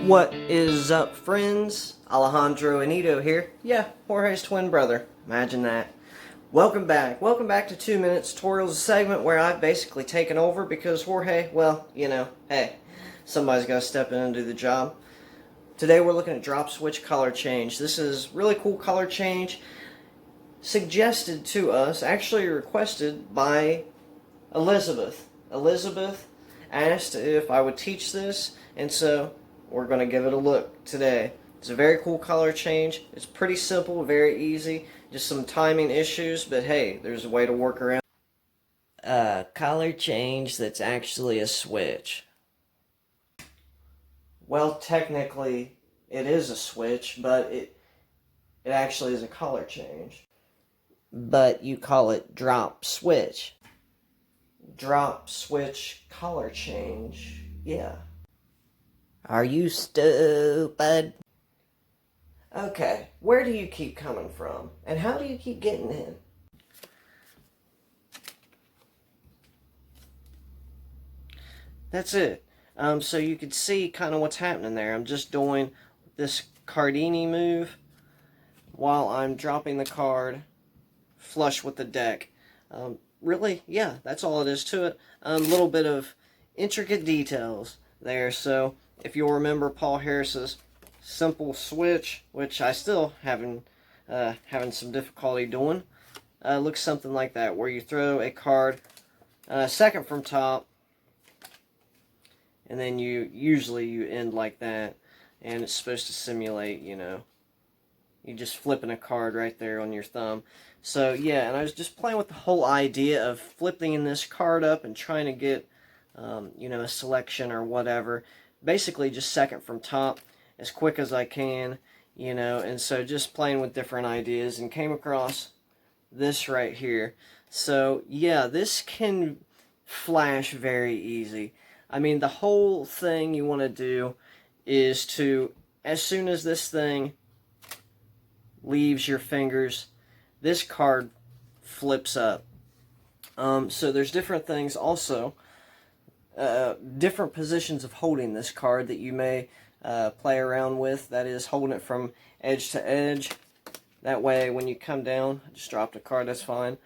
What is up, friends? Alejandro Anito here. Yeah, Jorge's twin brother. Imagine that. Welcome back. Welcome back to 2 Minutes Tutorials, a segment where I've basically taken over because Jorge, well, you know, hey, somebody's got to step in and do the job. Today we're looking at drop switch color change. This is really cool color change suggested to us, actually requested by Elizabeth. Elizabeth asked if I would teach this, and so we're going to give it a look today. It's a very cool color change. It's pretty simple, very easy. Just some timing issues, but hey, there's a way to work around. Color change that's actually a switch. Well, technically, it is a switch, but it actually is a color change. But you call it drop switch. Drop switch color change. Yeah. Are you stupid? Okay, where do you keep coming from? And how do you keep getting in? That's it. So you can see kind of what's happening there. I'm just doing this Cardini move while I'm dropping the card flush with the deck. Really, yeah, that's all it is to it. A little bit of intricate details there. So if you'll remember Paul Harris's simple switch, which I still having some difficulty doing, looks something like that, where you throw a card second from top, and then you end like that, and it's supposed to simulate, you know, you just flipping a card right there on your thumb. So yeah, and I was just playing with the whole idea of flipping this card up and trying to get you know, a selection or whatever. Basically just second from top as quick as I can, you know, and so just playing with different ideas and came across this right here. So yeah, this can flash very easy. I mean, the whole thing you want to do is to, as soon as this thing leaves your fingers, this card flips up. So there's different things also, different positions of holding this card that you may play around with. That is, holding it from edge to edge. That way when you come down, I just dropped a card, that's fine.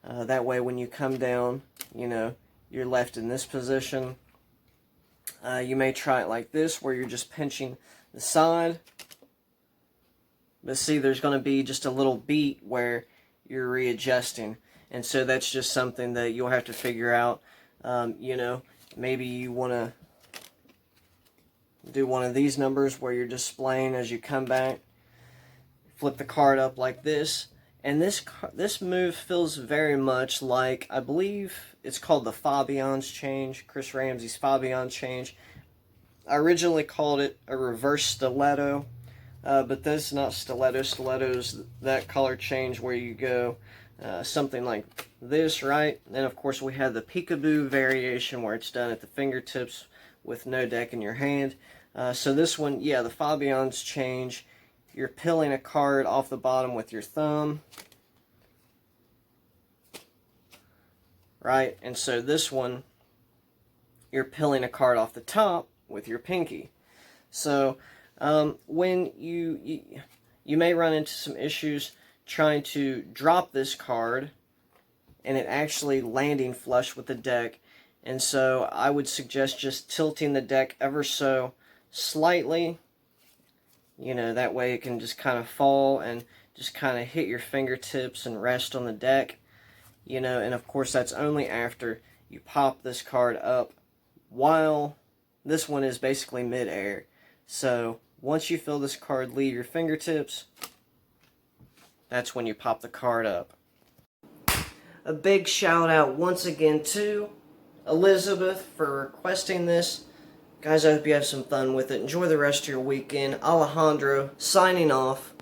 That way when you come down, you know, you're left in this position. You may try it like this, where you're just pinching the side. But see, there's going to be just a little beat where you're readjusting. And so that's just something that you'll have to figure out. You know, maybe you want to do one of these numbers where you're displaying as you come back. Flip the card up like this. And this move feels very much like, I believe it's called the Fabian Change, Chris Ramsey's Fabian Change. I originally called it a reverse stiletto, but this is not stiletto. Stiletto's that color change where you go something like this, right? And then of course we have the peekaboo variation where it's done at the fingertips with no deck in your hand. So this one, yeah, the Fabian's Change. You're peeling a card off the bottom with your thumb, right? And so this one, you're peeling a card off the top with your pinky. So when you may run into some issues trying to drop this card and it actually landing flush with the deck. And so I would suggest just tilting the deck ever so slightly. You know, that way it can just kind of fall and just kind of hit your fingertips and rest on the deck. You know, and of course that's only after you pop this card up, while this one is basically mid-air. So once you feel this card leave your fingertips, that's when you pop the card up. A big shout out once again to Elizabeth for requesting this. Guys, I hope you have some fun with it. Enjoy the rest of your weekend. Alejandro signing off.